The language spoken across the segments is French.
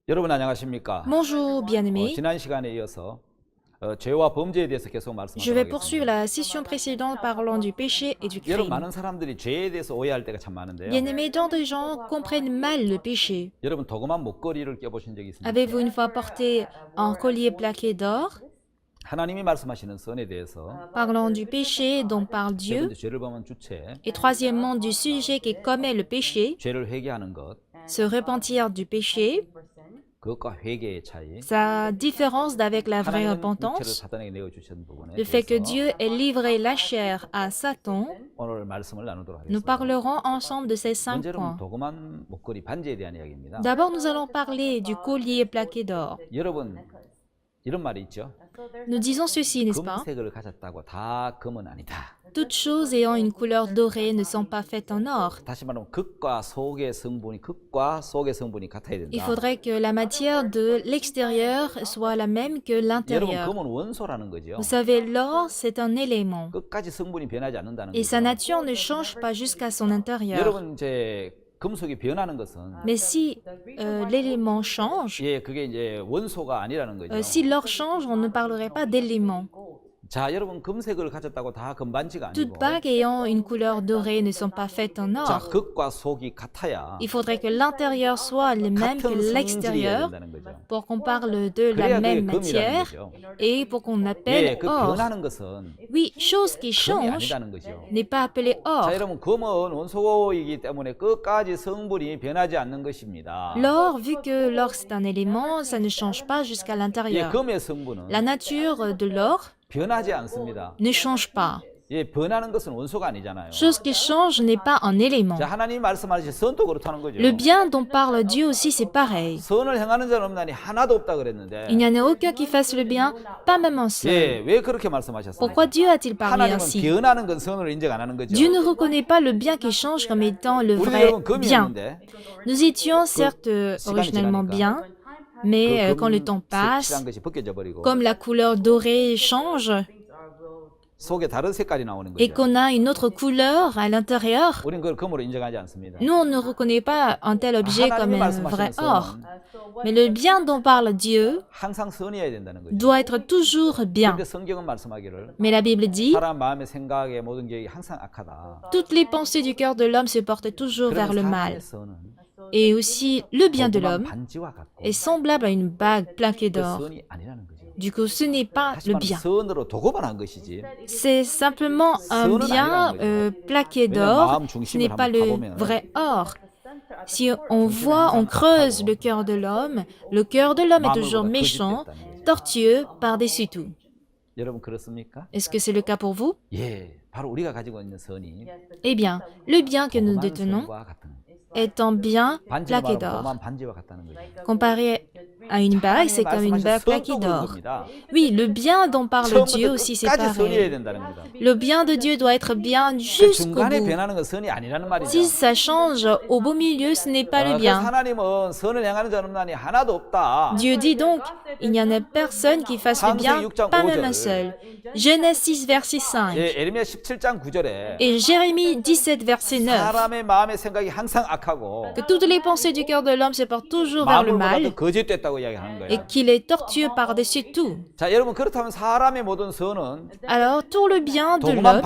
여러분 안녕하십니까? Bonjour, bien-aimés. 지난 시간에 이어서 죄와 범죄에 대해서 계속 Je 말씀하도록 vais poursuivre 하겠습니다. la session précédente parlant du péché et du 여러분 crime. 많은 사람들이 죄에 대해서 오해할 때가 참 많은데요. Bien-aimés, tant de gens comprennent mal le péché. 여러분 도금한 목걸이를 껴보신 적이 있습니까? Avez-vous une fois porté un collier plaqué d'or? 하나님이 말씀하시는 선에 대해서 Parlant du péché dont parle 세 Dieu. 번째 죄를 범한 주체, Et troisièmement, du sujet qui commet le péché, 죄를 회개하는 것, se repentir du péché, 그것과 회개의 차이, sa différence d'avec la vraie 하나님은 육체를 comme un vrai or. Mais le bien dont parle Dieu doit être toujours bien. Mais la Bible dit, toutes les pensées du cœur de l'homme se portent toujours vers le mal. Et aussi, le bien de l'homme est semblable à une bague plaquée d'or. Du coup, ce n'est pas le bien. C'est simplement un bien plaqué d'or. Ce n'est pas le vrai or. Si on creuse le cœur de l'homme est toujours méchant, tortueux par-dessus tout. Est-ce que c'est le cas pour vous? Eh bien, le bien que nous détenons est un bien plaqué d'or. Comparé à une bague, c'est comme une bague plaquée d'or. Oui, le bien dont parle Dieu aussi, c'est pareil. Le bien de Dieu doit être bien jusqu'au bout. Si ça change au beau milieu, ce n'est pas le bien. Dieu dit donc, il n'y en a personne qui fasse le bien, pas même un seul. Genèse 6, verset 5. Et Jérémie 17, verset 9. Que toutes les pensées du cœur de l'homme se portent toujours vers le mal et qu'il est tortueux par-dessus tout. Alors, tout le bien de l'homme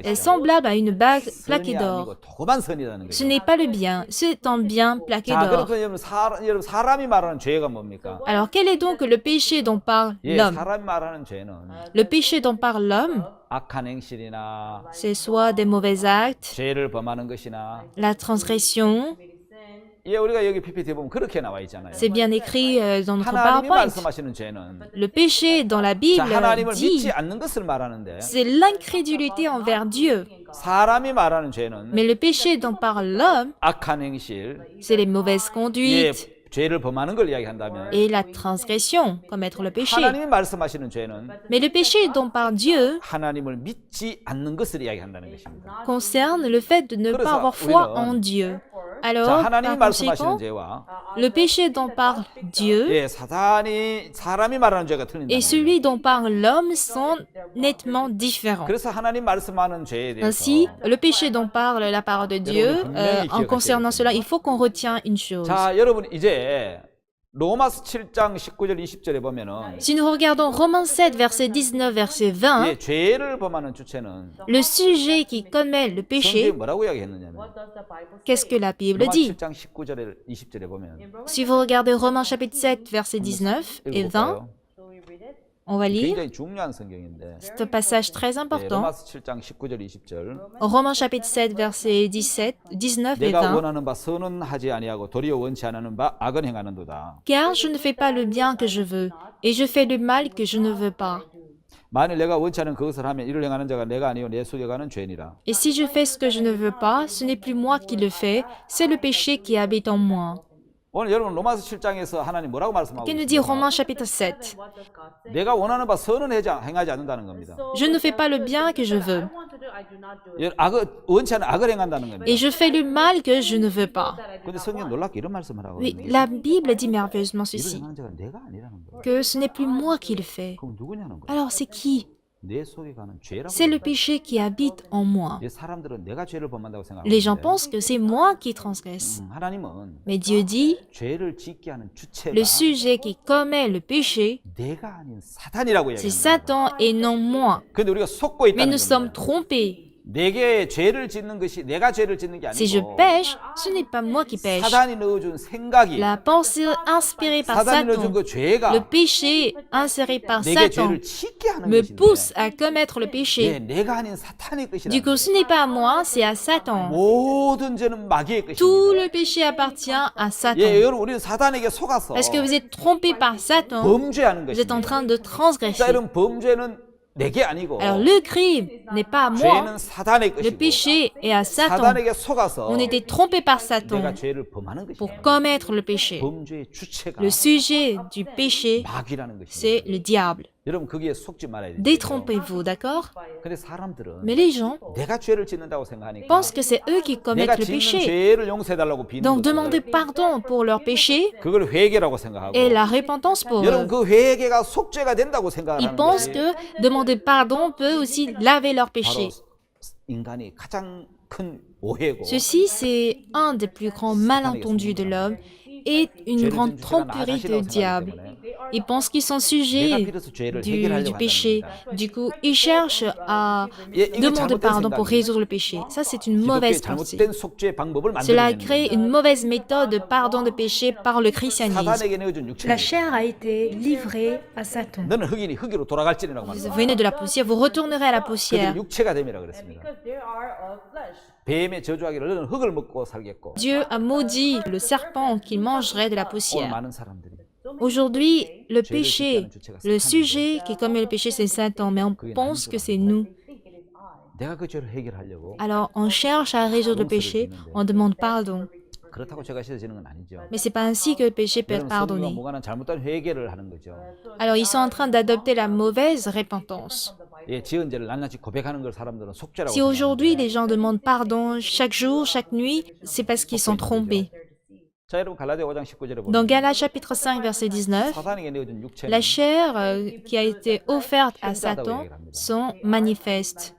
est semblable à une bague plaquée d'or. Ce n'est pas le bien, c'est un bien plaqué d'or. Alors, quel est donc le péché dont parle l'homme? Le péché dont parle l'homme, c'est soit des mauvais actes, la transgression. C'est bien écrit dans notre PowerPoint. Le péché dans la Bible dit, c'est l'incrédulité envers Dieu. Mais le péché dont parle l'homme, c'est les mauvaises conduites et la transgression, commettre le péché. Mais le péché dont parle Dieu concerne le fait de ne pas avoir foi en Dieu. Alors, par conséquent, le péché dont parle Dieu et celui dont parle l'homme sont nettement différents. Ainsi, le péché dont parle la parole de Dieu, en concernant cela, il faut qu'on retienne une chose. 로마서 7장 19절 20절에 보면은 Si nous regardons Romains 7, verset 19, verset 20, 예, 죄를 범하는 주체는 le sujet qui commet le 성경이 péché, 뭐라고 이야기했느냐면 qu'est-ce que la Bible 로마 dit? 7장 19절에 20절에 보면 Si vous regardez Romains chapitre 7, verset 19 et 20, 읽어볼까요? on va lire. 굉장히 중요한 성경인데 C'est un passage très 예, important. 로마서 7장 19절 20절 Romains chapitre 7, verset 17, 19 et 내가 20. 원하는 바 선은 하지 아니하고 도리어 원치 않는 바 악은 행하는도다. Car je ne fais pas le bien que je veux, et je fais le mal que je ne veux pas. 만일 내가 원치 않은 그것을 하면 이를 행하는 자가 내가 아니요 내 속에 가는 죄니라. Et si je fais ce que je ne veux pas, ce n'est plus moi qui le fais, c'est le péché qui habite en moi. 오늘 여러분 로마서 7장에서 하나님 뭐라고 말씀하고 Qu'est-ce nous dit 있습니까? Romains chapitre 7? 내가 원하는 바 선은 행하지 않는다는 겁니다. Je ne fais pas le bien que je veux, 원치 않은 악을 행한다는 겁니다. et je fais le mal que je ne veux pas. 근데 성경 놀랍게 이런 말씀을 하고 Oui, 있는 la Bible dit merveilleusement 이를 ceci, 행하는 자가 내가 아니라는 거예요. que ce n'est plus moi qui le fais. 그럼 누구냐는 거예요. Alors c'est qui? 내 속에 가는 죄라고. C'est le péché qui habite en moi. 이 사람들은 내가 죄를 범한다고 Les gens 생각하는데 pensent que c'est moi qui transgresse. 하나님은 Mais Dieu dit, 죄를 짓게 하는 주체가 le sujet qui commet le péché, 내가 아닌 사탄이라고 c'est 이야기합니다. Satan et non moi. 근데 우리가 속고 Mais 있다는 nous sommes 겁니다. trompés. 내게 죄를 짓는 것이 내가 죄를 짓는 게 Si je 아니고 pêche, ce n'est pas moi qui pêche. 사단이 넣어준 생각이 La pensée inspirée par 사단이 넣어준 Satan, 그 죄가 le péché inséré par 내게 Satan, 죄를 짓게 하는 me 것인데 pousse à commettre le péché. 내가 아닌 사탄의 것이라. Du coup, ce n'est pas à moi, c'est à Satan. 모든 죄는 마귀의 Tout 것입니다. le péché appartient à 예, Satan. 여러분 우리는 사단에게 속아서 Parce que vous êtes trompés par Satan, 범죄하는 vous êtes en 것입니다. train de 자, transgresser. 여러분 범죄는 내게 아니고 Alors le crime n'est pas à moi, 죄는 사단의 le 것이고 péché est à Satan. 사단에게 속아서 On était trompés par 내가 Satan 죄를 범하는 pour 것이다. commettre le péché. 범죄의 주체가 Le sujet du péché, 마귀라는 c'est 것입니다. le diable. 여러분 거기에 속지 말아야 돼요. Détrompez-vous, d'accord? 근데 사람들은 Mais les gens 내가 죄를 짓는다고 생각하니까 pensent que c'est eux qui 내가 commettent le 짓는 péché. 죄를 용서해달라고 비는 Donc 것을 demandez pardon pour leur péché 그걸 회개라고 생각하고 et la repentance pour 여러분 eux. 그 회개가 속죄가 된다고 Ils 생각하는 pensent 것이 que demander pardon peut aussi laver leurs 바로 péchés. 인간이 가장 큰 오해고 Ceci, c'est un des plus grands malentendus de l'homme et une grande tromperie du diable. Ils pensent qu'ils sont sujets du péché. Du coup, ils cherchent à demander pardon pour résoudre le péché. Ça, c'est une mauvaise pensée. 잘못된 속죄 방법을 Cela 만들어내는 crée une mauvaise méthode de pardon de péché par le christianisme. 사단에게 내어준 La 육체는 chair a été livrée à Satan. 너는 흑이로 돌아갈지니라고 Vous 말합니다. venez de la poussière, vous retournerez à la poussière. 그들이 육체가 됨이라 그랬습니다. 뱀의 저주하기를 너는 흑을 먹고 살겠고. Dieu a maudit le serpent qu'il mangerait de la 오늘 poussière. 많은 사람들이 Aujourd'hui, le péché, le sujet qui commet le péché, c'est Satan, mais on pense que c'est nous. 내가 그 죄를 해결하려고 Alors, on cherche à résoudre le péché, on demande pardon. 그렇다고 죄가 씻어지는 건 아니죠. Mais c'est pas ainsi que le péché peut être 여러분 성경과 pardonné. 무관한 잘못된 회개를 하는 거죠. Alors, ils sont en train d'adopter la mauvaise repentance. 예, 지은 죄를 낱낱이 고백하는 걸 사람들은 속죄라고 Si aujourd'hui 생각하는데. les gens demandent pardon chaque jour, chaque nuit, c'est parce qu'ils sont trompés. 자, 여러분 갈라디아 5장 19절에 Dans 보면 Galates chapitre 5, verset 19, 사단에게 내어준 육체는 la chair qui a été offerte à Satan sont manifestes.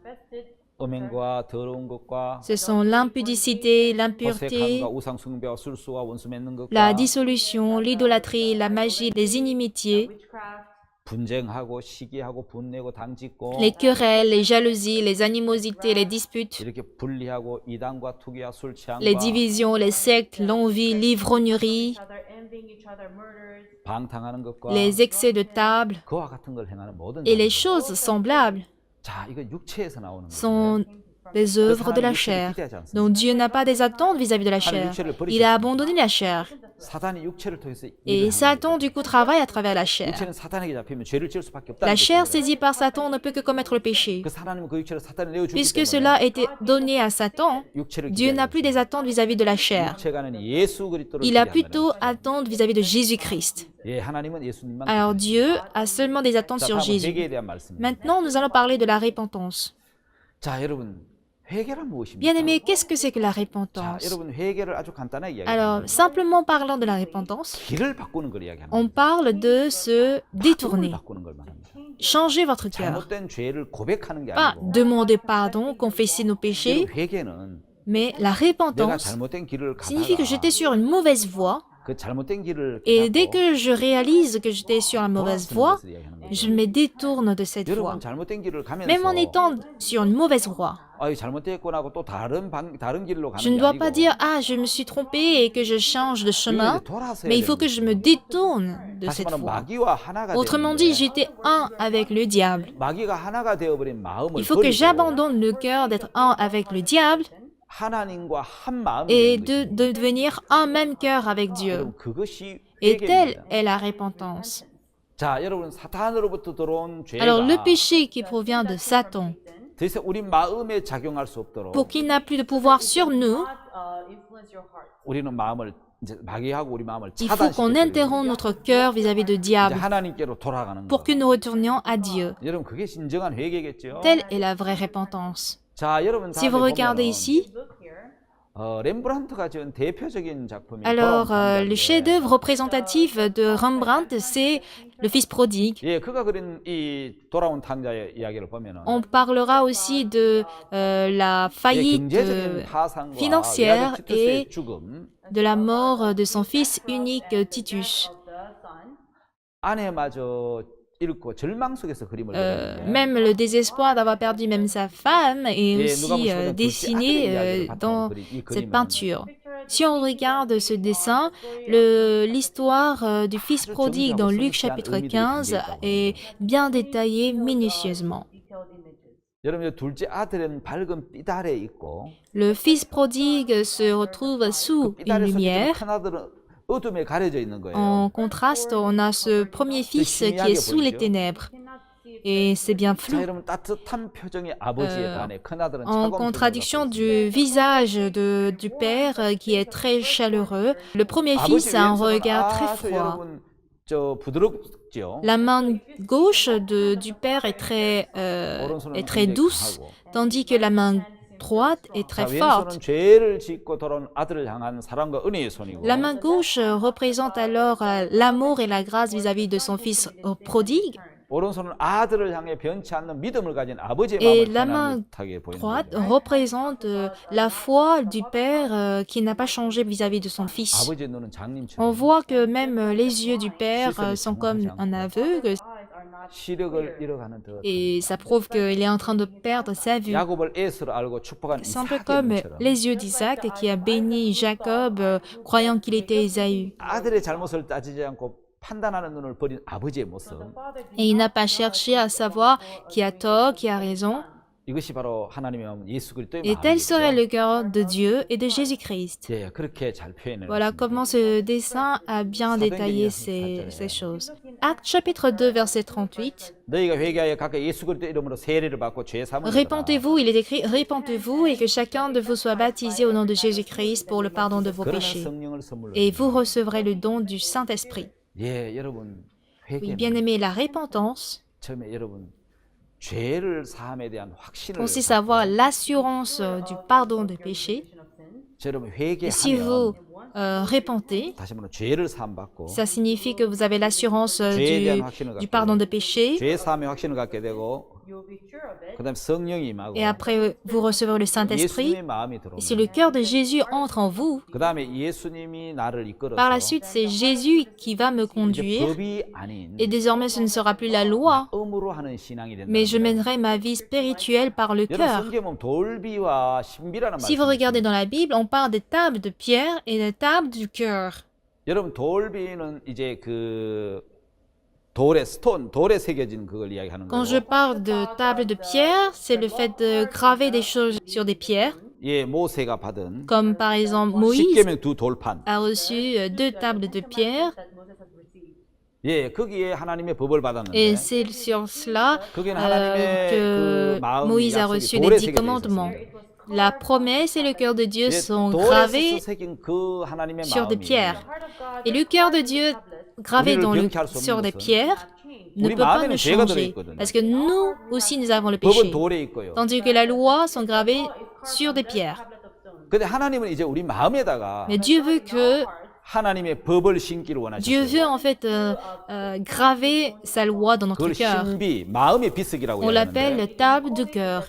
음행과 더러운 것과 Ce sont l'impudicité, l'impureté, 어색함과 우상 숭배와 술수와 원수 맺는 것과 la dissolution, l'idolâtrie, la magie, les inimitiés, 분쟁하고 시기하고 분내고 당짓고 les querelles, les jalousies, les animosités, les disputes, 이렇게 분리하고 이단과 투기와 술 취함과 les divisions, les sectes, l'envie, l'ivrognerie, 방탕하는 것과 les excès de table 그와 같은 걸 행하는 모든 et les 사람들. choses semblables 자, 이거 육체에서 나오는 sont 거예요. les œuvres de la chair. Donc Dieu n'a pas des attentes vis-à-vis de la chair. Il a abandonné la chair. 사단이 육체를 통해서 일을 Et 하는 Satan, 거죠. du coup, travaille à travers la chair. 육체는 사단에게 잡히면 죄를 지을 수밖에 없다는 La chair 것입니다. saisie par Satan ne peut que commettre le péché. 그 하나님은 그 육체를 사단에 내어주기 Puisque 때문에 cela a été donné à Satan, 육체를 Dieu n'a 기대하는 plus des attentes vis-à-vis de la chair. 육체가 아닌 예수 그리스도를 Il a 기대한다는 plutôt 것이죠. attentes vis-à-vis de Jésus-Christ. 예, 하나님은 예수님만 Alors 기대해요. Dieu a seulement des attentes 자, sur 다음은 Jésus. 회개에 대한 말씀입니다. Maintenant, nous allons parler de la repentance. 자, 여러분 회개란 무엇입니까? Bien-aimés, qu'est-ce que c'est que la 자, repentance? 여러분 회개를 아주 간단하게 Alors, 이야기합니다. simplement parlant de la repentance, 길을 바꾸는 걸 이야기합니다. on parle de se 마음을 détourner, 바꾸는 걸 말합니다. changer votre cœur. 잘못된 죄를 고백하는 게 Pas 아니고 demander pardon, confesser nos péchés, 여러분, 회개는 mais la 내가 repentance 잘못된 길을 signifie que 가다가 j'étais sur une mauvaise voie 그 잘못된 길을 Et dès 깨닫고 que je réalise que j'étais sur la mauvaise 돌아서는 voie, 것을 이야기하는 거예요. je me détourne de cette voie. 여러분 잘못된 길을 Même en 가면서 étant sur une mauvaise voie. 아이 잘못됐구나 하고 또 다른 길로 Je 가는 ne 게 dois pas 아니고 dire, ah, je me suis trompé et que je change de chemin, 이제 돌아서야 mais il faut 되는 que je 거죠. me détourne de 다시 cette 말하면 voie. 마귀와 하나가 Autrement dit, 되는데 j'étais un avec le diable. 마귀가 하나가 되어버린 마음을 Il faut que 버리고 j'abandonne le cœur d'être un avec le diable 하나님과 한 마음이 et 되는 de 것입니다. devenir un même cœur avec Dieu. 여러분 그것이 Et telle 회개입니다. est la repentance. 자, 여러분 사탄으로부터 들어온 Alors le 죄가 péché qui provient de Satan, 더 이상 우리 마음에 작용할 수 없도록 pour qu'il n'a plus de pouvoir sur nous, 우리는 마음을 이제 마귀하고 우리 마음을 il faut qu'on 차단시켜요. interrompe notre cœur vis-à-vis de 이제 diable 하나님께로 돌아가는 pour 거. que nous retournions à Dieu. 여러분 그게 진정한 회개겠죠. Telle est la vraie repentance. 자, 여러분 Si vous regardez ici, 렘브란트가 지은 대표적인 작품이 alors 돌아온 le 탐정인데, chef-d'œuvre représentatif de Rembrandt, c'est le Fils prodigue. 예, 그가 그린 이 돌아온 탕자의 이야기를 보면은 On parlera aussi de la 예, faillite 경제적인 파산과 financière 야곱 티투스의 et 죽음, de la mort de son fils unique Titus. 아내마저 잃고 절망 속에서 그림을 그렸는데 Même le désespoir d'avoir perdu même sa femme est 예, aussi 누가 보시면 둘째 아들의 dessiné 이야기를 바탕으로 dans 그린 이 cette 그림은 peinture. Si on regarde ce dessin, l'histoire du fils prodigue dans Luc chapitre 15 est bien détaillée minutieusement. 여러분 이 둘째 아들은 밝은 빛 아래에 있고 Le fils prodigue se retrouve sous 빛 une 아래 속에 lumière. 큰 아들은 어둠에 가려져 있는 거예요. En contraste, on a ce premier fils qui est sous les ténèbres. Et c'est bien 자, flou. 여러분 따뜻한 표정의 아버지에 반해 큰 아들은 En 차가운 contradiction 표정을 갖고 du visage du père qui est très chaleureux, le premier 있어요. fils 아버지 a un 왼손은 regard très 아주 froid. 여러분 저 부드럽죠. La main gauche du père est 오른손은 très 굉장히 douce, 강하고. tandis que la main droite est 자, très 왼손은 forte. 죄를 짓고 돌아온 아들을 향한 사랑과 은혜의 손이고 La main gauche représente alors l'amour et la grâce vis-à-vis de son fils prodigue, 오른손은 아들을 향해 변치 않는 믿음을 가진 아버지의 et 마음을 la main 편안하게 보이는 droite 거예요. représente la foi du père qui n'a pas changé vis-à-vis de son fils. 아버지의 눈은 On 장님처럼 voit que même les yeux du père sont comme un aveugle, 시력을 잃어가는 듯. et ça prouve qu'il est en train de perdre sa vue. 야곱을 에스로 알고 축복한 C'est un peu 이삭의 comme 눈처럼 les yeux d'Isaac qui a béni Jacob croyant qu'il était Ésaü. 아들의 잘못을 따지지 않고 판단하는 눈을 버린 아버지의 모습. Et il n'a pas cherché à savoir qui a tort, qui a raison. 이것이 바로 하나님의 마음 예수 그리스도의 Et tel serait 마음이죠. le cœur de Dieu et de Jésus-Christ. 예, 그렇게 잘 표현을 Voilà 했습니다. comment ce dessin a bien détaillé ces choses. Acte chapitre 2, verset 38. 너희가 회개하여 각각 예수 그리스도 이름으로 세례를 받고 죄 사함을 받으라. Répentez-vous, il est écrit, répentez-vous et que chacun de vous soit baptisé au nom de Jésus-Christ pour le pardon de vos 그러면 péchés. 성령을 선물로 Et vous recevrez le don du Saint-Esprit. 예, 여러분 Oui, 회개 bien aimé, la repentance 처음에 여러분 죄를 사함에 대한 확신을 consiste à avoir l'assurance du pardon des péchés. 여러분 Et si vous 회개하면 repentez, 다시 말하면 죄를 사함 받고 ça signifie que vous avez l'assurance 죄에 대한 확신을 du 갖게 pardon 되고 des péchés. 죄 사함의 확신을 갖게 되고 그다음에 성령이 임하고 Et après, vous recevrez le Saint-Esprit. 예수님의 마음이 Et si le 들어오면 cœur de Jésus entre en vous, 그다음에 예수님이 나를 이끌어서 par la suite, c'est Jésus qui va me 이제 conduire. 법이 아닌 Et désormais, ce ne sera plus la loi, 마음으로 하는 신앙이 된다. mais je mènerai ma vie spirituelle par le 여러분 cœur. 성경에 보면 돌비와 신비라는 Si 말씀이 vous regardez 있습니다. dans la Bible, on parle des tables de pierre et des tables du cœur. 여러분 돌비는 이제 그 돌에 돌에 새겨진 그걸 이야기하는 Quand 거고. je parle de table de pierre, c'est le fait de graver des choses sur des pierres, 예, 모세가 받은 comme par exemple Moïse 십계명 두 돌판. a reçu 2 tables de pierre, 예, 거기에 하나님의 법을 받았는데 et c'est sur cela 거기는 하나님의 그 que 마음 Moïse a 약속이 reçu les 돌에 10 새겨져 commandements. 있었어요. La promesse et le cœur de Dieu 예, sont 돌에서 gravés 새긴 그 하나님의 sur des 마음이 pierres. Et le cœur de Dieu gravé sur des pierres ne 우리 peut pas 마음에는 nous 죄가 changer. 들어있거든요. Parce que nous aussi, nous avons le 법은 péché. 돌에 있고요. Tandis que la loi sont gravées sur des pierres. 근데 하나님은 이제 우리 마음에다가 Mais Dieu veut que 하나님의 법을 신기를 Dieu veut 원하셨어요. en fait graver sa loi dans notre 그걸 cœur. 신비, 마음의 비석이라고 On 얘기하는데 l'appelle table du cœur.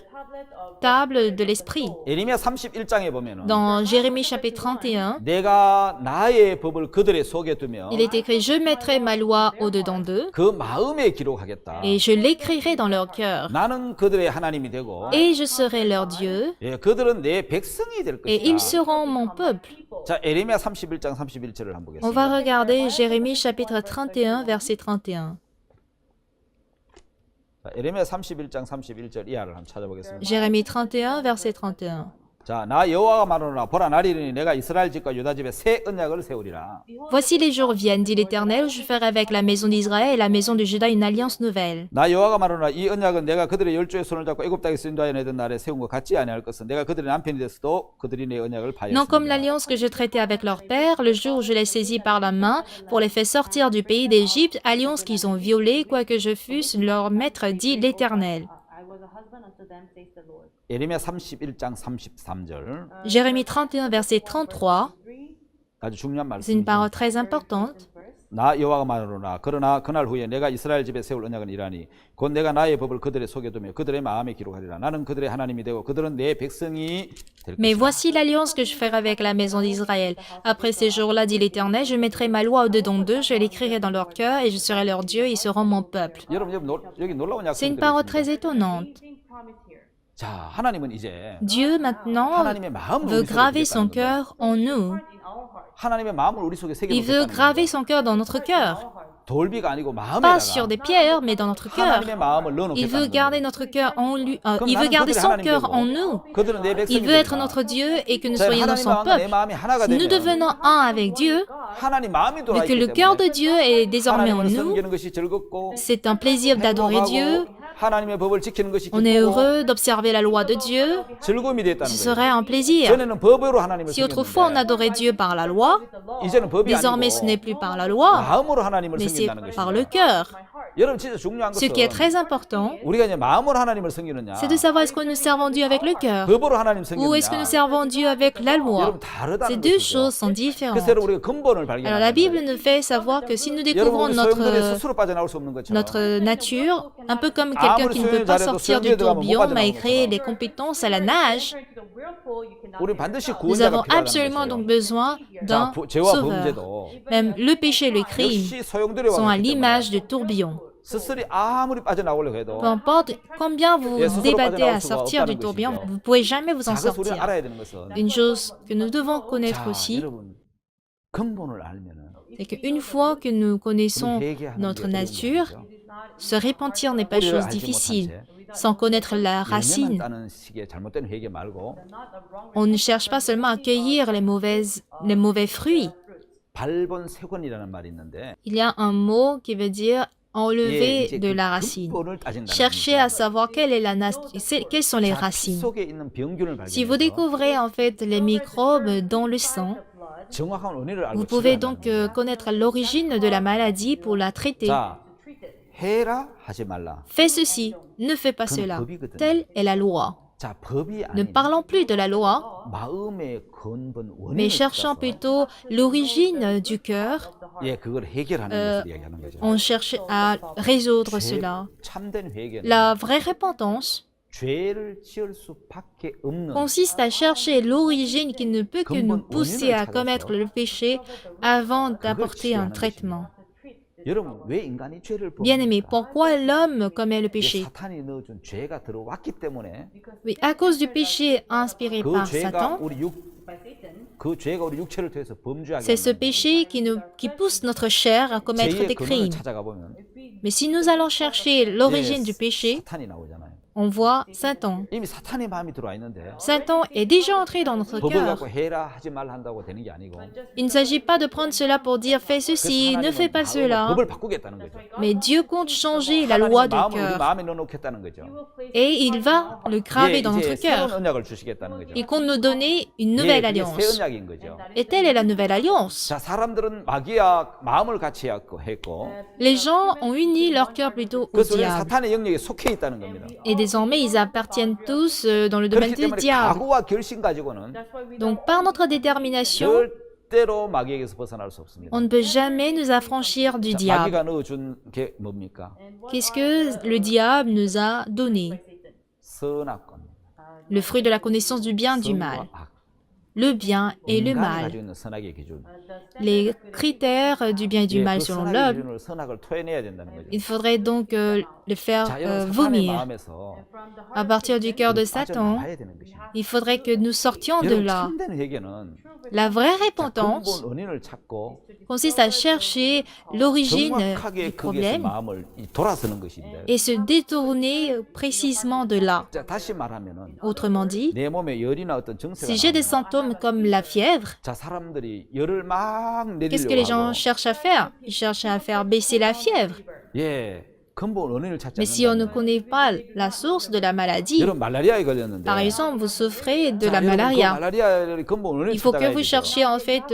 table de l'esprit. 예레미야 31장에 보면은 Dans Jérémie chapitre 31, 내가 나의 법을 그들의 속에 두며 il est écrit, je mettrai ma loi au-dedans d'eux 그 마음에 기록하겠다. et je l'écrirai dans leur cœur. 나는 그들의 하나님이 되고 Et je serai leur Dieu 예, 그들은 내 백성이 될 et ils 것이다. seront mon peuple. 자, 예레미야 31장 31절을 한번 On va 보겠습니다. regarder Jérémie chapitre 31, verset 31. 자, 예레미야 31장 31절 이하를 한번 찾아보겠습니다. Jérémie 31, verset 31. 자, 나 여호와가 말하노라 보라 나리니 내가 이스라엘 집과 유다 집에 새 언약을 세우리라. Voici les jours viennent, dit l'Éternel, où je ferai avec la maison d'Israël et la maison de Juda une alliance nouvelle. 나 여호와가 말하노라 이 언약은 내가 그들의 열조의 손을 잡고 애굽 땅에서 인도하여 내던 날에 세운 것 같지 아니할 것은 내가 그들의 남편이 됐어도 그들이 내 언약을 Non comme 파였습니다. l'alliance que je traitais avec leur père, le jour où je les saisis par la main pour les faire sortir du pays d'Égypte, alliance qu'ils ont violée, quoique je fusse leur maître, dit l'Éternel. 예레미야 31장 33절 Jérémie 31, verset 33, 아주 중요한 c'est une 말씀이죠. parole très importante. 나 여호와가 말하노라 그러나 그날 후에 내가 이스라엘 집에 세울 언약은 이라니 곧 내가 나의 법을 그들의 속에 두며 그들의 마음에 기록하리라. 나는 그들의 하나님이 되고 그들은 내 백성이 될 Mais 것이다. voici l'alliance que je ferai avec la maison d'Israël. Après ces jours-là, dit l'Éternel, je mettrai ma loi au-dedans d'eux, je l'écrirai dans leur cœur, et je serai leur Dieu, ils seront mon peuple. 여러분 여기 놀라운 C'est une 약속이 parole 들어있습니다. très étonnante. 자, 하나님은 이제 Dieu, maintenant, 하나님의 마음을 veut 우리 속에 graver son 두겠다는 거예요. cœur en nous. 하나님의 마음을 우리 속에 새겨 Il veut 놓겠다는 graver 거예요. son cœur dans notre cœur. 돌비가 아니고 Pas sur 마음에다가 des pierres, mais dans notre cœur. 하나님의 마음을 Il veut 넣어놓겠다는 garder 거예요. notre cœur en lui. 그럼 Il veut 나는 garder 그들의 son 하나님 cœur 되고 en nous. 그들은 내 백성이 Il veut être 되리라. notre Dieu et que nous 자, soyons dans 하나님 son 마음과 내 peuple. 마음이 하나가 Si nous 되면 devenons un avec Dieu, 하나님 마음이 돌아 mais que 있기 le cœur 때문에 de Dieu est désormais en 하나님을 nous, 섬기는 것이 즐겁고 c'est un plaisir d'adorer Dieu. 하나님의 법을 지키는 것이 On est 기쁘고 heureux d'observer la loi de Dieu. 즐거움이 됐다는 Ce 거예요. serait un plaisir. 전에는 법으로 하나님을 Si autrefois on 섬겼는데 adorait Dieu par la loi, 이제는 법이 désormais ce n'est 아니고 plus par la loi, 마음으로 하나님을 mais c'est 섬긴다는 par le 것입니다. cœur. 여러분 진짜 중요한 Ce qui est 것은 très important, 우리가 이제 마음으로 하나님을 섬기느냐 c'est de savoir est-ce que nous servons Dieu avec le cœur 법으로 하나님 ou est-ce que nous 섬기느냐 servons Dieu avec la loi. 여러분 다르다는 Ces deux 것이죠. choses sont différentes. 그래서 여러분 우리가 근본을 Alors la 발견하는 Bible 거예요. nous fait savoir que si nous 여러분 découvrons 우리 소용돌이 notre, 스스로 빠져나올 수 없는 것처럼 notre nature, un peu comme quelqu'un qui ne peut pas sortir du tourbillon malgré les compétences à la nage, 우리 반드시 nous 구원자가 avons 필요하다는 absolument donc 것이에요. besoin 자, d'un 죄와 sauveur. 범죄도 Même le péché et le crime 역시 소용돌이와 sont à 같기 때문에 l'image du tourbillon. 스스로 아무리 빠져나오려고 해도 Peu importe combien vous 예, vous 스스로 débattez à 빠져나올 수가 sortir du 없다는 tourbillon, 것이죠. vous ne pouvez jamais vous en 자, 그래서 우리가 sortir. 알아야 되는 것은 Une chose que nous devons connaître 자, aussi, 여러분 근본을 알면은 c'est qu'une fois que nous connaissons 우리 회개하는 notre 게 nature, 어려운 거죠. se repentir n'est pas 우리를 chose 알지 difficile. 못한 채 Sans connaître la 열매만 racine, 따는 식의 잘못된 회개 말고 on ne cherche pas seulement à cueillir les mauvais fruits. 발본 세권이라는 말이 있는데 Il y a un mot qui veut dire 예, enlever 이제 de 그 la racine. 근본을 따진다는 Chercher à savoir quelle est quelles sont les 자, 피 racines. 속에 있는 병균을 Si vous 발견해서 découvrez en fait les microbes dans le sang, 정확한 원인을 알고 vous pouvez 치료한다는 donc 거예요. connaître l'origine de la maladie pour la traiter. 자, 해라 하지 말라. Fais ceci, ne fais pas cela. Telle est la loi. 자, 법이 Ne 아닌 parlons plus de la loi, 마음의 근본 mais 원인을 cherchons 찾아서 plutôt l'origine du cœur. 예, 그걸 해결하는 것을 이야기하는 거죠. On cherche à résoudre 죄- cela. 참된 회개는 La vraie repentance 죄를 지을 수밖에 없는 consiste à chercher l'origine qui ne peut que nous pousser à commettre le péché avant d'apporter un traitement. 여러분 왜 인간이 죄를 Bien-aimé, 범합니까? pourquoi l'homme commet le 이게 péché? 사탄이 넣어준 죄가 들어왔기 때문에 Oui, à cause du péché inspiré 그 par 죄가 Satan, 그 죄가 우리 육체를 통해서 범죄하게 c'est ce 하는 péché qui pousse notre chair à commettre 죄의 des 근원을 crimes. 찾아가 보면 Mais si nous allons chercher l'origine du péché, 사탄이 나오잖아요. on voit Satan. 이미 사탄의 마음이 들어와 있는데 Satan est déjà entré dans notre 법을 cœur. 갖고 해라 하지 말라 한다고 되는 게 아니고 Il ne s'agit pas de prendre cela pour dire fais 그래서 ceci, ne fais 하나님은 pas 마음을 cela. 법을 바꾸겠다는 거죠. Mais Dieu compte changer la loi 하나님은 du 마음을 우리 cœur. 마음에 넣어놓겠다는 거죠. Et il va le 예, graver dans notre 이제 새로운 cœur. 언약을 주시겠다는 거죠. Il compte nous donner une 예, nouvelle 그게 새 alliance. 언약인 거죠. Et telle est la nouvelle alliance. 자, 사람들은 마귀와 마음을 같이 했고 Les gens ont uni leur cœur plutôt au 그래서 우리는 diable. 사탄의 영역에 속해 있다는 겁니다. Et désormais, ils appartiennent tous dans le domaine 그렇기 du 때문에 diable. 각오와 결심 가지고는 Donc, par notre détermination, 절대로 마귀에게서 벗어날 수 없습니다. on ne peut jamais nous affranchir du 자, diable. 마귀가 넣어준 게 뭡니까? Qu'est-ce que le diable nous a donné? 선악권. le fruit de la connaissance du bien et du mal, 선과 악, le bien et le 인간이 mal, 가지고 있는 선악의 기준. les critères du bien et du 예, mal 그 selon 선악의 l'homme. 기준으로 선악을 토해내야 된다는 거죠. Il faudrait donc le faire 자, 여러분 사탄의 vomir. 마음에서 À partir du cœur de Satan, 빠져나와야 되는 것입니다. il faudrait que nous sortions de 여러분 là. 참된 회개는 La vraie 자, repentance 근본 원인을 찾고 consiste à chercher l'origine 정확하게 du 거기에서 problème 마음을 돌아서는 것인데. et se détourner précisément de là. 자, 다시 말하면은 Autrement dit, 내 몸에 열이나 어떤 증세가 si j'ai des 나오면 symptômes comme la fièvre, 자, 사람들이 열을 막 qu'est-ce que les 내리려고 gens 하고 cherchent à faire? Ils cherchent à faire baisser la fièvre. 예, 근본 원인을 찾지 Mais si on ne 않는다면 connaît pas la source de la maladie, 여러분 말라리아에 걸렸는데 par exemple, vous souffrez de 자, la 여러분, 그 malaria, 말라리아의 근본 원인을 il faut que 찾아가야 vous 되죠. cherchiez en fait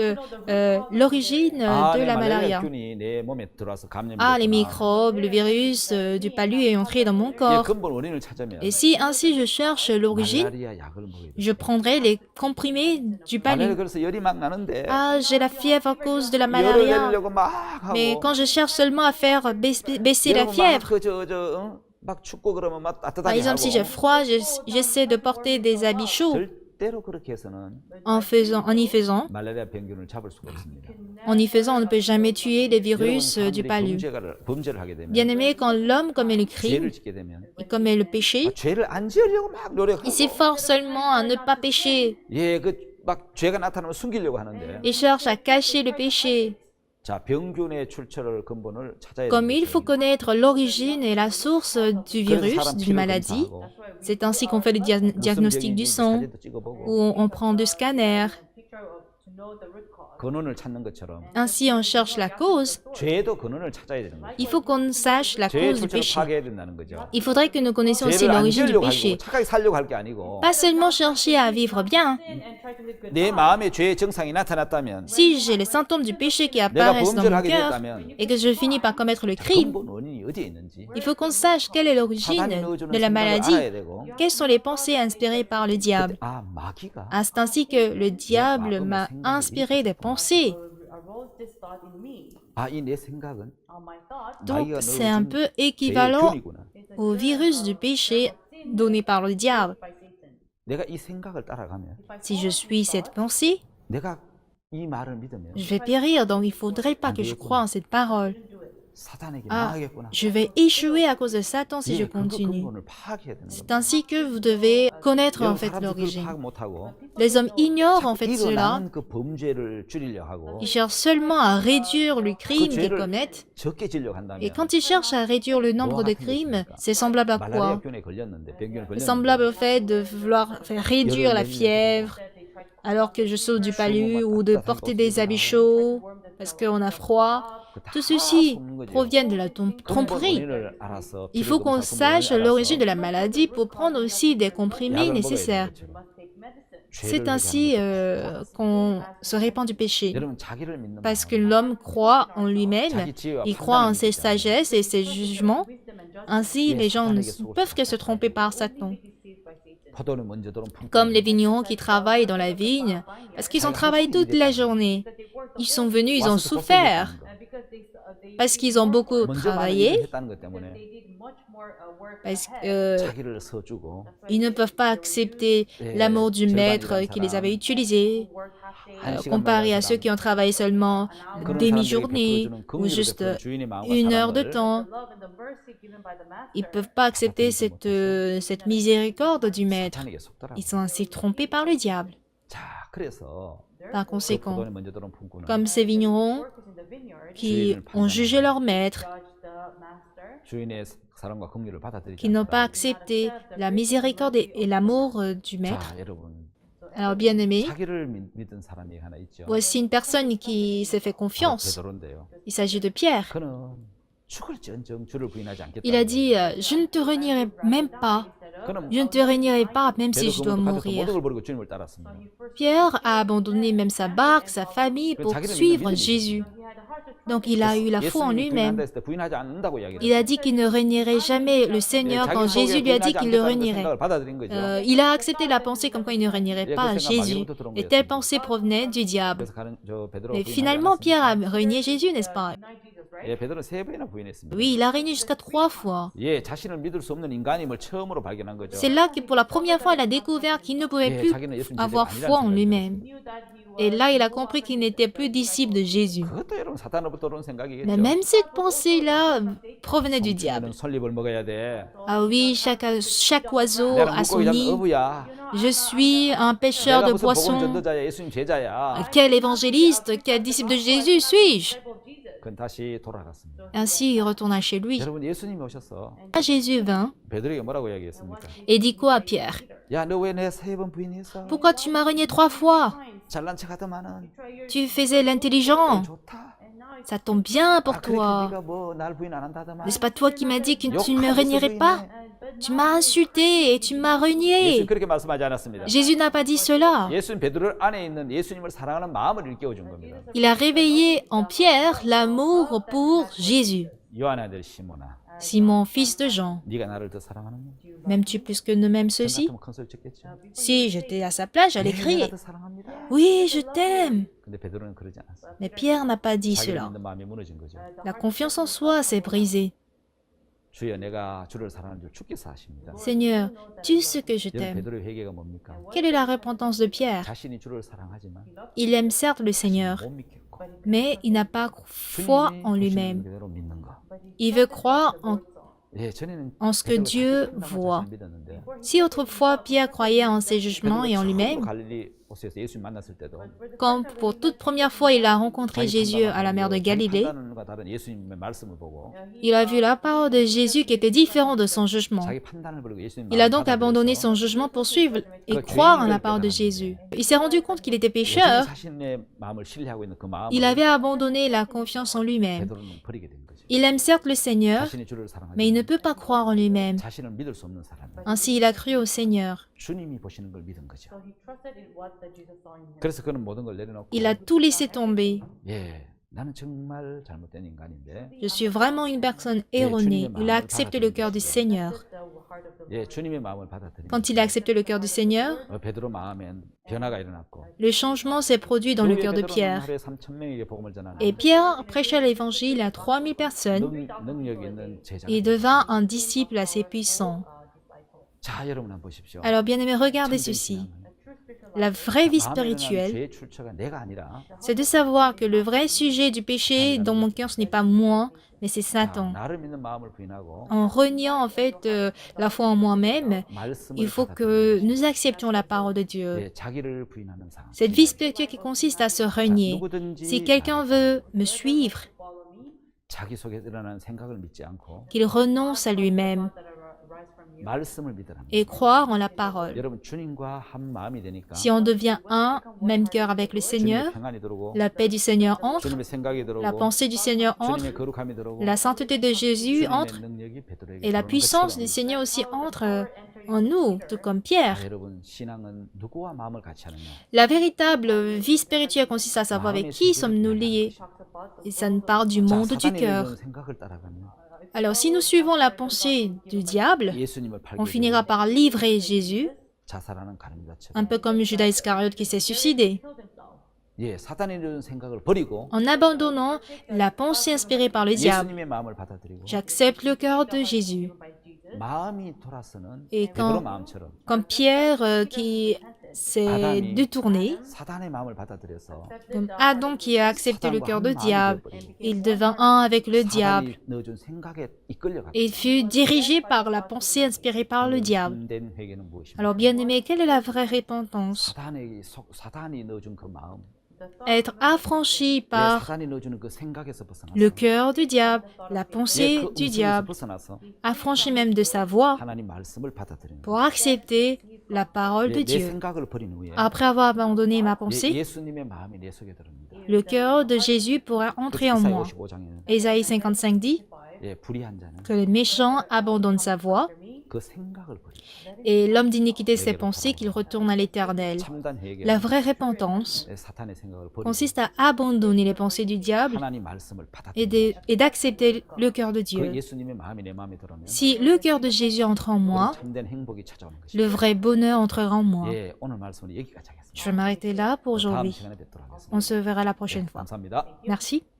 l'origine 아, de 내 la 말라리아 malaria. 균이 내 몸에 들어와서 감염이 Ah, les 됐구나. microbes, le virus du palu est entré dans mon 예, corps. 근본 원인을 찾으면 Et si ainsi je cherche l'origine, 말라리아 약을 먹어야 돼. je prendrai les comprimés du 말라리아 palu. 그래서 열이 막 나는데 Ah, j'ai la fièvre à cause de la 열을 malaria. 내리려고 막 Mais 하고 quand je cherche seulement à faire baisser la 여러분 fièvre, 막 춥고 그러면 막 par 따뜻하게 exemple, si j'ai 하고 froid, j'essaie de porter des habits chauds. 절대로 그렇게 해서는 En y faisant, 말라리아 병균을 잡을 수가 없습니다. on ne peut jamais tuer les virus 여러분, du 사람들이 palu. 범죄를 하게 되면 Bien aimé, quand l'homme commet le crime, 죄를 짓게 되면 il commet le péché, 죄를 안 지으려고 막 노력하고 il s'efforce seulement à ne pas pécher. 예, 그 막 죄가 나타나면 숨기려고 하는데 Il cherche à cacher le péché. 자, 병균의 출처를 근본을 찾아야 Comme il 되는 faut 거죠. connaître l'origine et la source du 그래서 virus, 사람 d'une 피를 maladie, 검사하고 c'est ainsi qu'on fait le diagnostic du 무슨 sang, 병인지 사진도 찍어보고 où on prend deux scanners. 근원을 찾는 것처럼 Ainsi, on cherche la cause. 죄도 근원을 찾아야 되는 거죠. Il faut qu'on sache la 죄의 cause du 출처를 péché. 파괴해야 된다는 거죠. Il faudrait que nous connaissions aussi 죄를 안 l'origine du 지으려고 péché. 하고 착하게 살려고 할 게 아니고 Pas seulement chercher à vivre bien. 내 마음에 죄의 증상이 나타났다면 Si j'ai les symptômes du péché qui 내가 apparaissent dans 범죄를 mon 하게 cœur 됐다면 et que je finis par commettre le crime, 근본 원인이 어디에 있는지 il faut qu'on sache quelle est l'origine 사단이 넣어주는 de la 생각을 maladie. 알아야 되고 Quelles sont les pensées inspirées par le diable? 아, 마귀가 Ah, c'est ainsi que le diable m'a inspiré des pensées. 아, 이 내 생각은 Donc, 마귀가 c'est un 넣어준 peu 죄의 équivalent 균이구나. au virus du péché donné par le diable. 내가 이 생각을 따라가면 Si je suis cette pensée, 내가 이 말을 믿으면 je vais périr, donc il faudrait pas que je croie en cette parole. 사단에게 Ah, 망하겠구나. je vais échouer à cause de Satan si je 예, 그거 continue. 근본을 파악해야 되는 C'est 겁니다. ainsi que vous devez connaître en 여러분, fait 사람들이 그걸 l'origine. 파악 못하고 Les hommes ignorent en fait cela. 일어나는 그 범죄를 줄이려 하고 Ils cherchent seulement à réduire le crime qu'ils commettent. 적게 지려고 한다면 Et quand ils cherchent à réduire le nombre de crimes, c'est semblable à 말라리아 quoi? 균에 걸렸는데 병균에 C'est 걸렸는데 semblable au fait de vouloir faire réduire la fièvre alors que je souffre du palu ou de porter des habits chauds parce qu'on a froid. Tout ceci provient de la tromperie. 원인을 알아서 Il faut qu'on sache l'origine de la maladie pour prendre aussi des comprimés nécessaires. C'est ainsi qu'on se répand du péché. 여러분 자기를 믿는 Parce que 마음, l'homme croit en lui-même, 자기 지혜와 il croit en 판단을 ses 믿지 않아요. sagesses et ses jugements. Ainsi, les gens ne peuvent que se tromper par Satan. 포도는 먼저 들어온 품꾼. Comme les vignerons qui travaillent dans la vigne, parce qu'ils ont travaillé toute la journée. Ils sont venus, ils ont 와서 또 souffert, parce qu'ils ont beaucoup 먼저 많은 일을 travaillé, 했다는 것 때문에 parce qu'ils 자기를 써주고 ne peuvent pas accepter l'amour du maître qui les avait utilisés, comparé à ceux qui ont travaillé seulement 그런 demi-journée 사람들에게 ou 베풀어주는 juste 긍휼을 베푸는 주인의 마음과 1 heure de 사랑을 temps. Ils ne peuvent pas accepter cette miséricorde du maître. 사탄에게 속더라고. Ils sont ainsi trompés par le diable. 자, 그래서 Par 그 conséquent, 포도는 먼저 들어온 품꾼은 comme ces vignerons qui ont jugé leur maître, 주인의 사랑과 긍휼을 받아들이지 qui n'ont pas 않았다. accepté la miséricorde et l'amour du maître. 자, 여러분 Alors, bien aimé, 자기를 믿은 사람이 하나 있죠. voici une personne qui s'est fait 바로 confiance. 베드로인데요. Il s'agit de Pierre. 그는 죽을지언정 주를 부인하지 않겠다. Il a dit, je ne te renierai même pas. 그는 Je ne te renierai pas, même si je dois 베드로 mourir. 모든 걸 버리고 주님을 따랐습니다. Pierre a abandonné même sa barque, sa famille pour suivre Jésus. Donc il a eu la foi en 예수님이 lui-même. 부인한다 했을 때 부인하지 않는다고 이야기를 Il a 했어요. dit qu'il ne renierait jamais le Seigneur quand 자기 Jésus 속에 lui a dit 부인하지 qu'il le 않겠다는 그 renierait. 생각을 받아들인 거죠. Il a accepté la pensée comme quoi il ne renierait 예, pas 그 생각 Jésus. 마귀로부터 들어온 Et telle 거였습니다. pensée provenait du diable. 그래서 베드로가 Mais 부인하지 finalement, Pierre a 않았습니다. renié Jésus, n'est-ce pas? 예, 베드로는 3번이나 부인했습니다. Oui, il a renié jusqu'à 3 fois. 예, 자신을 믿을 수 없는 인간임을 처음으로 발견한 거죠. C'est là que pour la première fois, il a découvert qu'il ne pouvait 예, plus 자기는 예수님 avoir 제자가 foi en 아니라는 생각이 lui-même. 들었습니다. Et là, il a compris qu'il n'était plus disciple de Jésus. 그것도 여러분 사탄으로부터 오는 Mais 생각이겠죠. même cette pensée-là provenait du diable. 성충이는 설립을 먹어야 돼. Ah oui, chaque oiseau 내가 a son 물고기 잡는 nid. 어부야. Je suis un pêcheur 내가 de 무슨 복음 poissons. 전도자야, 예수님 제자야. Quel évangéliste, quel disciple de Jésus suis-je? 그건 다시 돌아갔습니다. Ainsi, il retourna chez lui. 여러분 예수님이 오셔서 Jésus vint 베드로에게 뭐라고 이야기했습니까? et dit quoi à Pierre? 야, 너 왜 내 3번 부인했어? Pourquoi tu m'as renié 3 fois? 잘난 척하더만은 Tu faisais l'intelligent. 좋다. Ça tombe bien pour 아, 그래 toi. 네가 뭐 날 부인 안 한다더만. N'est-ce pas toi qui m'as dit que tu ne me 욕하면서 renierais pas? Tu m'as insulté et tu m'as renié. 예수님 그렇게 말씀하지 않았습니다. Jésus n'a pas dit cela. 예수님 베드로 안에 있는 예수님을 사랑하는 마음을 일깨워 준 겁니다. Il a réveillé en Pierre l'amour pour Jésus. 요한의 아들 시몬아, Simon, fils de Jean, 네가 나를 더 사랑하느냐? m'aimes-tu plus que ne m'aime ceux-ci? 같으면 큰 소리 쳤겠죠. Si j'étais à sa place, j'allais 내가 crier. 더 사랑합니다. Oui, je t'aime. 근데 베드로는 그러지 않았어요. Mais Pierre n'a pas dit 자기를 cela. 믿는 마음이 무너진 거죠. La confiance en soi s'est brisée. 주여, 내가 주를 사랑하는 줄 주께서 아십니다. Seigneur, tu sais que je 여러분 t'aime. 베드로의 회개가 뭡니까? Quelle est la repentance de Pierre? 자신이 주를 사랑하지만 Il aime certes le Seigneur, 못 믿겠고 mais il n'a pas foi 주님이 en 보시는 lui-même. 대로 믿는 거. Il veut croire en... 예, 전에는 en ce que 베드로가 Dieu 자기 판단만 voit. 자신을 믿었는데 Si autrefois Pierre croyait en ses jugements et en lui-même, 갈릴리 호수에서 예수님 만났을 때도 quand pour toute première fois il a rencontré 자기 Jésus à la mer de 자기 Galilée, 판단과 다른 예수님의 말씀을 보고 il a vu la parole de Jésus qui était différente de son jugement. 자기 판단을 버리고 예수님 Il a donc abandonné son jugement pour suivre et croire en la parole de Jésus. Il s'est rendu compte qu'il était pécheur. 자신의 마음을 신뢰하고 있는 그 마음을 Il avait abandonné la confiance en lui-même. 베드로는 버리게 된 거죠. Il aime certes le Seigneur, 자신이 주를 mais il ne 사랑하지 peut pas croire en lui-même. 자신을 믿을 수 없는 사람. Ainsi, il a cru au Seigneur. 주님이 보시는 걸 믿은 거죠. 그래서 그는 모든 걸 내려놓고 Il a tout laissé tomber. 예, 나는 정말 잘못된 인간인데 Je suis vraiment une personne erronée. Il a accepté le cœur du Seigneur. 예, 주님의 마음을 받아들인 Quand il a accepté le cœur du Seigneur, 베드로 마음엔 변화가 일어났고 le changement s'est produit dans le cœur de 베드로는 Pierre. 하루에 3,000명에게 복음을 전하는 Et Pierre prêcha l'évangile à 3000 personnes. 능력 있는 제자. Il devint un disciple assez puissant. 자, 여러분 한번 보십시오. Alors, bien-aimés, regardez ceci. La vraie vie spirituelle, 죄의 출처가 내가 아니라 c'est de savoir que le vrai sujet du péché dans mon cœur, ce n'est pas moi, mais c'est Satan. 나를 믿는 마음을 부인하고 En reniant en fait la foi en moi-même, 말씀을 il faut 받아들이는 que nous acceptions la parole de Dieu. 예, 자기를 부인하는 삶. Cette vie spirituelle qui consiste à se renier. 누구든지 Si quelqu'un veut me suivre, 자기 속에 일어나는 생각을 믿지 않고 qu'il renonce à lui-même 말씀을 믿으라. et croire en la parole. 여러분 주님과 한 마음이 되니까 Si on devient un, même cœur avec le 주님의 Seigneur, 평안이 들어오고 la paix du Seigneur entre, 주님의 생각이 la 들어오고 pensée du Seigneur entre, 주님의 거룩함이 들어오고 la sainteté de Jésus entre, 주님의 능력이 베드로에게 et la 들어오는 puissance 것처럼 du Seigneur aussi entre en nous, tout comme Pierre. 자, 여러분 신앙은 누구와 마음을 같이 하느냐. La véritable vie spirituelle consiste à savoir avec qui sommes-nous liés. Et ça nous part du 자, monde du 사단이 cœur. 이루는 생각을 따라가면 Alors, si nous suivons la pensée du diable, 예수님을 on 팔게 finira 되고 par livrer Jésus, 자살하는 가룟자처럼 un peu comme Judas Iscariote qui s'est suicidé. 예, 사단이 이루는 생각을 버리고 En abandonnant la pensée inspirée par le diable, 예수님의 마음을 받아들이고 j'accepte le cœur de Jésus. 마음이 돌아서는 Et 베드로 quand, 마음처럼 comme Pierre qui s'est détourné, 사단의 마음을 받아들여서 comme Adam qui a accepté le cœur du diable, il devint un avec le diable. 사단이 넣어준 생각에 이끌려갔고 Et il fut dirigé par la pensée inspirée par le diable. 참된 회개는 무엇입니까? Alors, bien-aimé, quelle est la vraie repentance? 사단이 넣어준 그 마음, Être affranchi par 사단이 넣어주는 그 생각에서 벗어나서 le cœur du diable, la 예, pensée 그 du 음성에서 diable, 벗어나서 affranchi même de sa voix 하나님 말씀을 받아들이는 pour accepter la parole de 내 Dieu. 생각을 버린 후에 Après avoir abandonné ma pensée, 예수님의 마음이 내 속에 들어옵니다. le cœur de Jésus pourra entrer en 이사야 moi. 55장에는 Ésaïe 55 dit 예, 불의한 자는 que le méchant abandonne sa voie 그 생각을 버리고 Et l'homme d'iniquité s'est pensé qu'il retourne à l'Éternel. 참된 회개 La vraie repentance 사탄의 생각을 버리고 consiste à abandonner les pensées du diable 하나님 말씀을 et 받아들이는 et d'accepter le cœur de 그 Dieu. 예수님의 마음이 내 마음에 들어오면 Si le cœur de Jésus entre en moi, 참된 행복이 찾아오는 le 것입니다. vrai bonheur entrera en moi. 예, 오늘 말씀은 여기까지 하겠습니다. Je vais m'arrêter là pour 다음 aujourd'hui. 시간에 뵙도록 하겠습니다. On se verra la prochaine fois. 감사합니다. Merci.